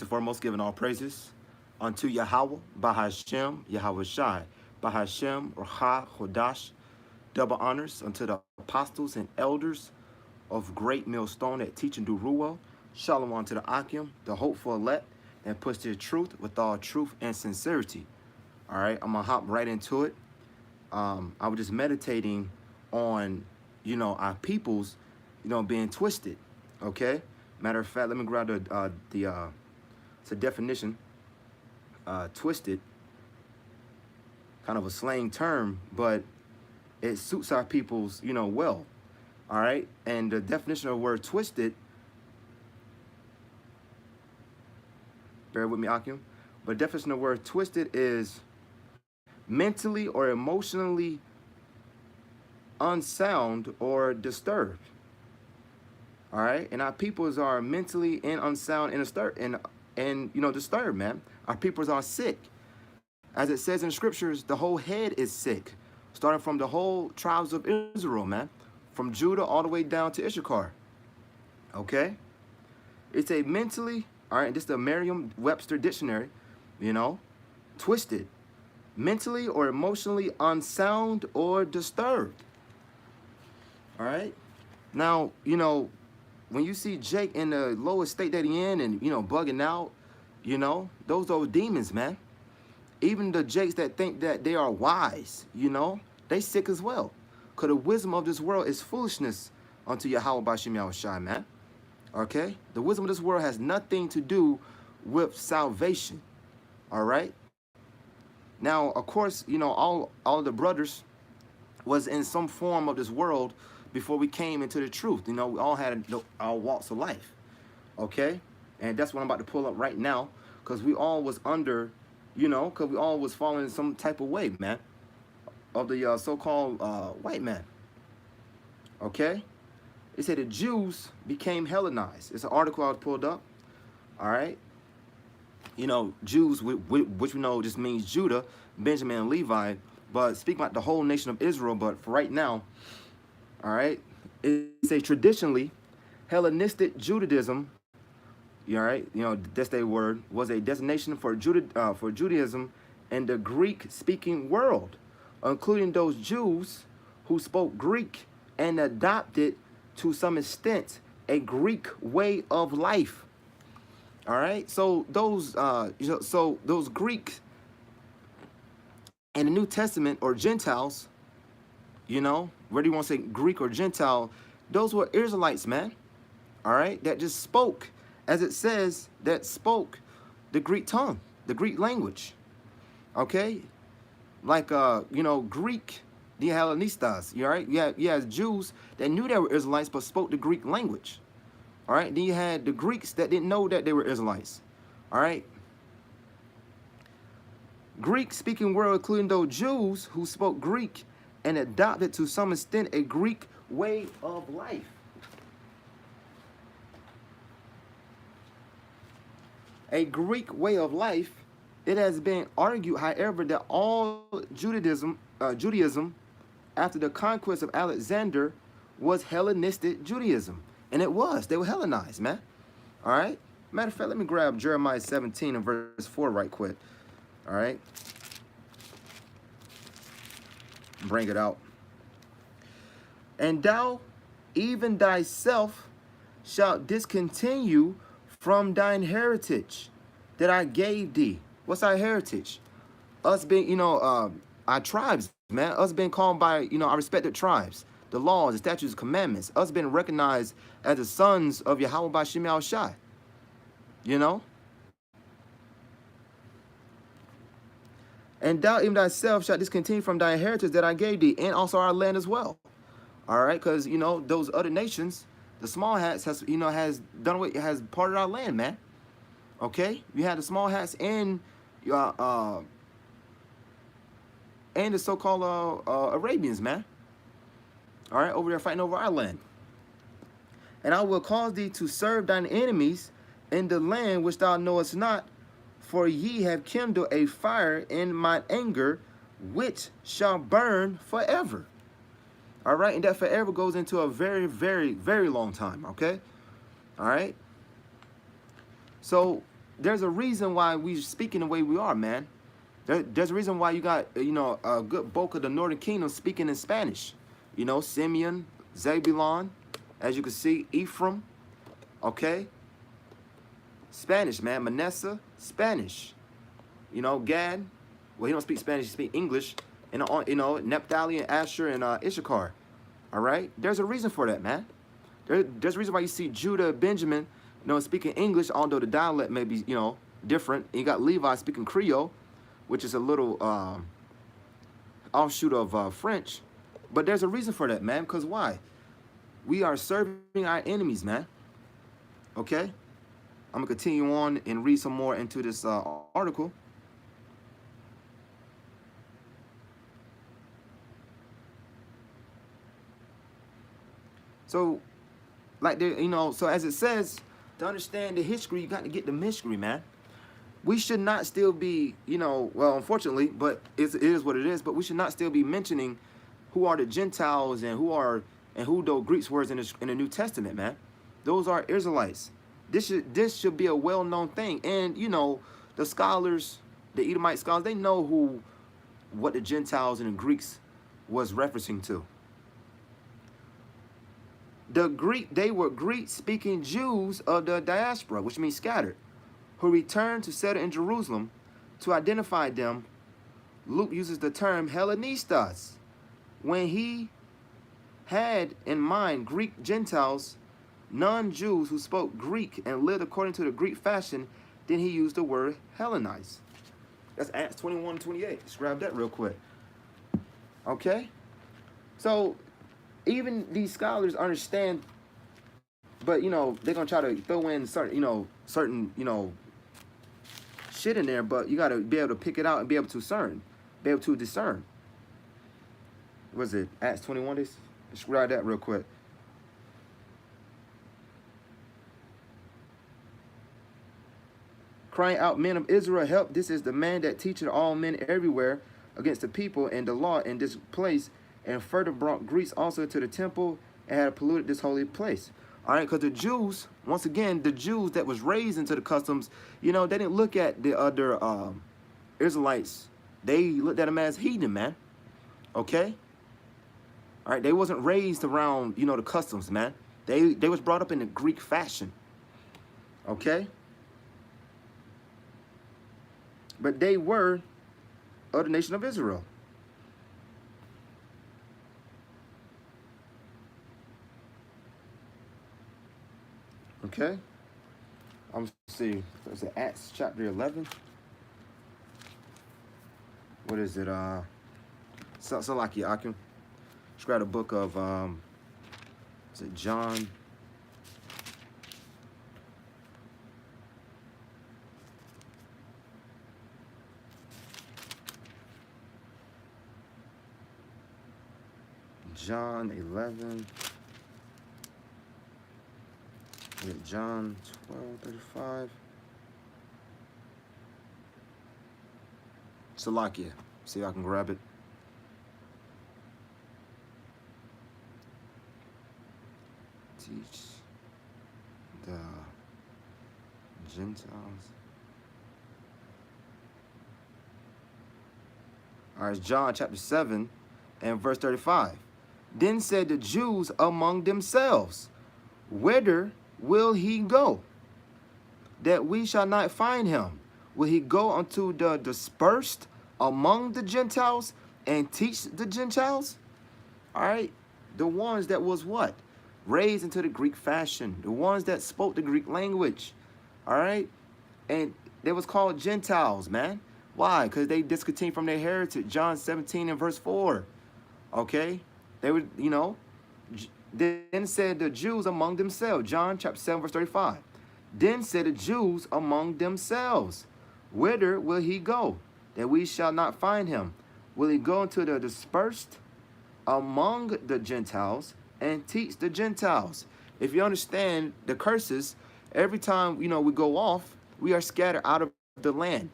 and foremost, giving all praises unto Yahweh, Bahashem, Yahweh Shai, Bahashem, Raha, Hodash, double honors unto the apostles and elders of great millstone that teach and do rule. Shalom unto the Akim, the hopeful elect, and push the truth with all truth and sincerity. All right, I'm gonna hop right into it. I was just meditating on, our peoples, being twisted. Okay. Matter of fact, let me grab it's a definition. Twisted, kind of a slang term, but it suits our peoples, well. All right. And the definition of the word twisted, bear with me, Akim. But the definition of the word twisted is mentally or emotionally unsound or disturbed. All right. And our peoples are mentally and unsound and disturbed, disturbed, man. Our peoples are sick. As it says in the scriptures, the whole head is sick, starting from the whole tribes of Israel, man, from Judah all the way down to Issachar. Okay? It's a mentally, all right, this is the Merriam-Webster dictionary, twisted, mentally or emotionally unsound or disturbed. All right? Now, when you see Jake in the lowest state that he in and, bugging out, those are demons, man. Even the Jakes that think that they are wise, they sick as well. Because the wisdom of this world is foolishness unto Yahweh Bashem Yahushai, man. Okay? The wisdom of this world has nothing to do with salvation. All right? Now, of course, all of the brothers was in some form of this world before we came into the truth. We all had our walks of life. Okay? And that's what I'm about to pull up right now. Because we all was under, because we all was following some type of way, man, of the so-called white man. Okay? It said the Jews became Hellenized. It's an article I pulled up. All right? Jews, which we know just means Judah, Benjamin, and Levi. But speaking about the whole nation of Israel, but for right now, all right, it's a traditionally Hellenistic Judaism. All right, that's their word, was a designation for Judaism in the Greek-speaking world, including those Jews who spoke Greek and adopted, to some extent, a Greek way of life. All right, so those those Greeks in the New Testament, or Gentiles, whether you want to say Greek or Gentile, those were Israelites, man. All right, that just spoke, as it says, that spoke the Greek tongue, the Greek language. Okay? Like, Greek, the Hellenistas, all right? You had Jews that knew they were Israelites but spoke the Greek language. All right? Then you had the Greeks that didn't know that they were Israelites. All right? Greek-speaking world, including those Jews who spoke Greek and adopted, to some extent, a Greek way of life. A Greek way of life. It has been argued, however, that all Judaism, after the conquest of Alexander, was Hellenistic Judaism. And it was. They were Hellenized, man. All right? Matter of fact, let me grab Jeremiah 17 and verse 4 right quick. All right? Bring it out. And thou, even thyself, shalt discontinue from thine heritage that I gave thee. What's our heritage? Us being, our tribes, man. Us being called by, our respected tribes. The laws, the statutes, the commandments. Us being recognized as the sons of Yahweh Bashem Yahushai. And thou even thyself shalt discontinue from thy heritage that I gave thee, and also our land as well. All right, because, those other nations, the small hats has done away, has parted our land, man. Okay, you had the small hats and the so-called Arabians, man. All right, over there fighting over our land. And I will cause thee to serve thine enemies in the land which thou knowest not, for ye have kindled a fire in mine anger, which shall burn forever. All right, and that forever goes into a very, very, very long time, okay? All right? So there's a reason why we speaking the way we are, man. There's a reason why you got, a good bulk of the Northern Kingdom speaking in Spanish. Simeon, Zebulon, as you can see, Ephraim, okay? Spanish, man. Manasseh, Spanish. Gad, well, he don't speak Spanish, he speak English. And, Naphtali and Asher and Issachar, all right? There's a reason for that, man. There's a reason why you see Judah, Benjamin, speaking English, although the dialect may be, different. And you got Levi speaking Creole, which is a little offshoot of French. But there's a reason for that, man, because why? We are serving our enemies, man. Okay? I'm going to continue on and read some more into this article. So, so as it says, to understand the history, you got to get the mystery, man. We should not still be, well, unfortunately, but it is what it is, but we should not still be mentioning who are the Gentiles and who those Greeks were in the New Testament, man. Those are Israelites. This should be a well-known thing. And, the scholars, the Edomite scholars, they know what the Gentiles and the Greeks was referencing to. They were Greek-speaking Jews of the diaspora, which means scattered, who returned to settle in Jerusalem. To identify them, Luke uses the term Hellenistas. When he had in mind Greek Gentiles, non-Jews who spoke Greek and lived according to the Greek fashion, then he used the word Hellenized. That's Acts 21:28. Let's grab that real quick. Okay? So, even these scholars understand, but, they're going to try to throw in certain shit in there, but you got to be able to pick it out and be able to discern. What is it? Acts 21? Let's grab that real quick. Crying out, men of Israel, help. This is the man that teacheth all men everywhere against the people and the law in this place, and further brought Greeks also to the temple and had polluted this holy place. All right, because the Jews, once again, the Jews that was raised into the customs, they didn't look at the other Israelites. They looked at them as heathen, man. Okay? All right, they wasn't raised around, the customs, man. They was brought up in the Greek fashion. Okay? But they were of the nation of Israel. Okay? I'm see. Is it Acts chapter 11? What is it? Salaki Akim. Just grab a book of is it John? John 11. John 12:35. Salakia. See if I can grab it. Teach the Gentiles. All right, John chapter 7 and verse 35. Then said the Jews among themselves, whither will he go, that we shall not find him? Will he go unto the dispersed among the Gentiles and teach the Gentiles? All right, the ones that was what? Raised into the Greek fashion, the ones that spoke the Greek language. All right, and they was called Gentiles, man. Why? Because they discontinued from their heritage. John 17 and verse 4. Okay, they were, Then said the Jews among themselves, John chapter 7, verse 35. Then said the Jews among themselves, whither will he go, that we shall not find him? Will he go into the dispersed among the Gentiles and teach the Gentiles? If you understand the curses, every time, we go off, we are scattered out of the land.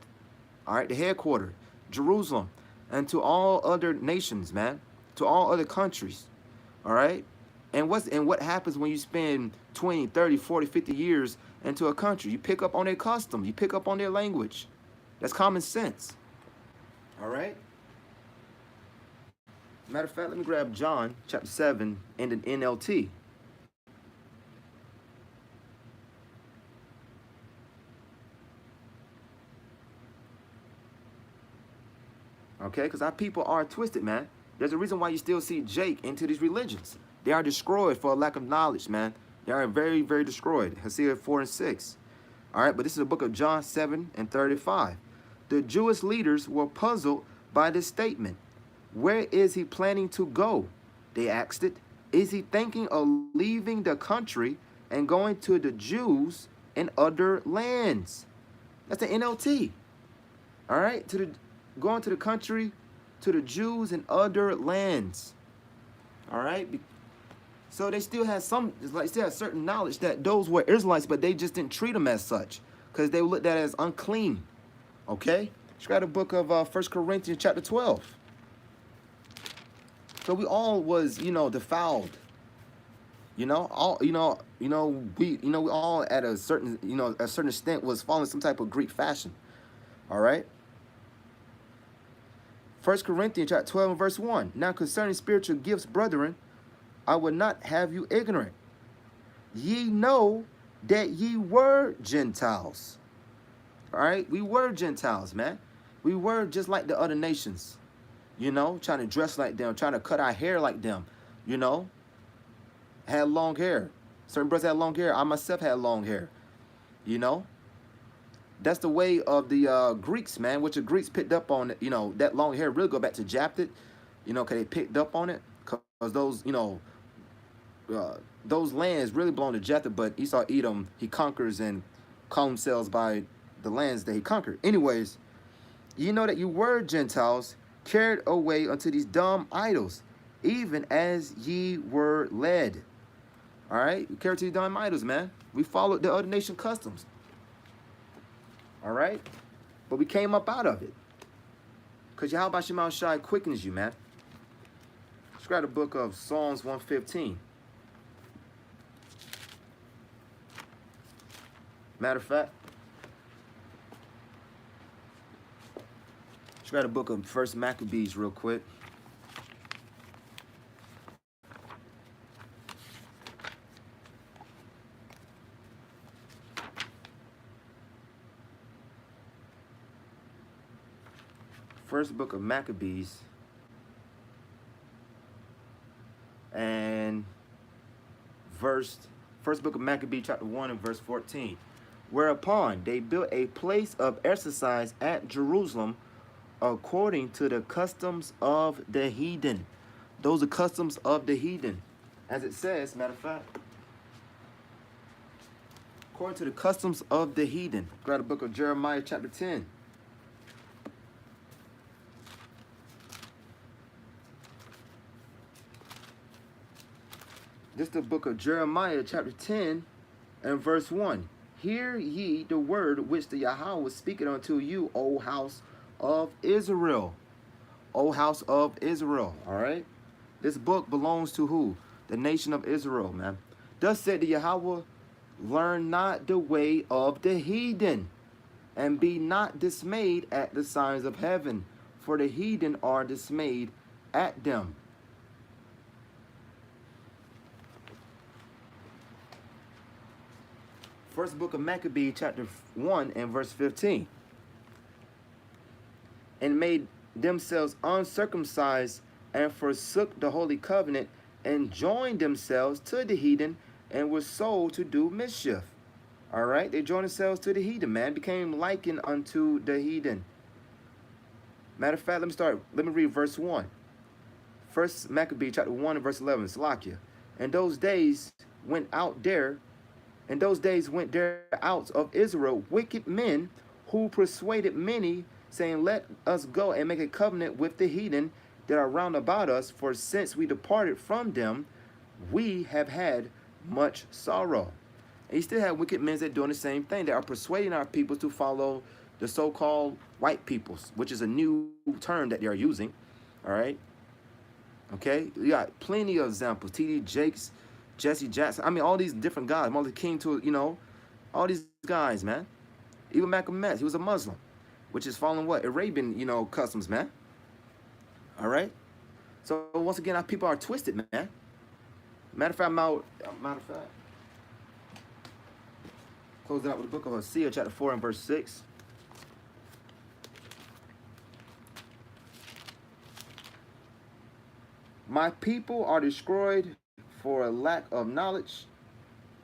All right, the headquarters, Jerusalem, and to all other nations, man, to all other countries. All right? And what happens when you spend 20, 30, 40, 50 years into a country. You pick up on their custom. You pick up on their language. That's common sense. All right? Matter of fact, let me grab John chapter 7 in an NLT. Okay, because our people are twisted, man. There's a reason why you still see Jake into these religions. They are destroyed for a lack of knowledge, man. They are very, very destroyed. Hosea 4 and 6. All right, but this is the book of John 7 and 35. The Jewish leaders were puzzled by this statement. Where is he planning to go? They asked it. Is he thinking of leaving the country and going to the Jews in other lands? That's the NLT. All right, going to the country, to the Jews in other lands. All right. So they still had certain knowledge that those were Israelites, but they just didn't treat them as such because they looked at it as unclean. Okay. Let's grab the book of 1 Corinthians chapter 12. So we all was, defiled. We all at a certain extent was following some type of Greek fashion. All right. 1 Corinthians chapter 12 and verse 1. Now concerning spiritual gifts, brethren, I would not have you ignorant. Ye know that ye were Gentiles. All right? We were Gentiles, man. We were just like the other nations. Trying to dress like them, trying to cut our hair like them, Had long hair. Certain brothers had long hair. I myself had long hair, That's the way of the Greeks, man, which the Greeks picked up on, that long hair really go back to Japhet, because they picked up on it. Because those lands really belong to Japhet, but Esau Edom, he conquers and calls himself by the lands that he conquered. Anyways, you know that you were Gentiles, carried away unto these dumb idols, even as ye were led. All right? We carried to these dumb idols, man. We followed the other nation customs. All right? But we came up out of it. Because Yahweh Shema Shai quickens you, man. Let's grab the book of Psalms 115. Matter of fact, let's grab the book of 1 Maccabees real quick. First book of Maccabees and first book of Maccabees chapter 1 and verse 14. Whereupon they built a place of exercise at Jerusalem according to the customs of the heathen. Those are customs of the heathen. As it says, matter of fact, according to the customs of the heathen. Grab the book of Jeremiah chapter 10. This is the book of Jeremiah chapter 10 and verse 1. Hear ye the word which the Yahweh was speaking unto you, O house of Israel. O house of Israel. All right. This book belongs to who? The nation of Israel, man. Thus said the Yahweh, learn not the way of the heathen, and be not dismayed at the signs of heaven, for the heathen are dismayed at them. First book of Maccabees, chapter 1 and verse 15. And made themselves uncircumcised and forsook the holy covenant and joined themselves to the heathen and were sold to do mischief. All right, they joined themselves to the heathen, man, became likened unto the heathen. Matter of fact, let me read verse 1. First Maccabees, chapter 1 and verse 11, Salakia. And those days went there out of Israel wicked men who persuaded many, saying, let us go and make a covenant with the heathen that are round about us, for since we departed from them, we have had much sorrow. And you still have wicked men that are doing the same thing. They are persuading our people to follow the so-called white peoples, which is a new term that they are using. All right? Okay? You got plenty of examples. T.D. Jakes, Jesse Jackson. I mean, all these different guys. Martin Luther King to, All these guys, man. Even Malcolm X, he was a Muslim, which is following what? Arabian, customs, man. All right? So once again, our people are twisted, man. Matter of fact, close it out with the book of Hosea, chapter 4 and verse 6. My people are destroyed for a lack of knowledge,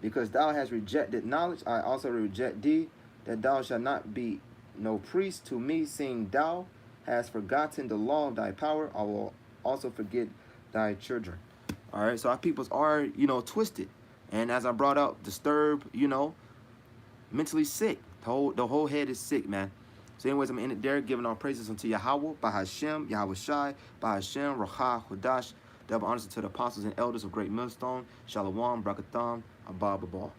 because thou hast rejected knowledge. I also reject thee, that thou shalt not be no priest to me, seeing thou hast forgotten the law of thy power. I will also forget thy children. All right, so our peoples are, twisted. And as I brought up, disturbed, mentally sick. The whole head is sick, man. So anyways, I'm in it there, giving all praises unto Yahweh, Bahashem, Yahweh Shai, Bahashem, Racha, Hudash. Double honors to the apostles and elders of Great Millstone. Shalom, Brakatham, Abba, Babal.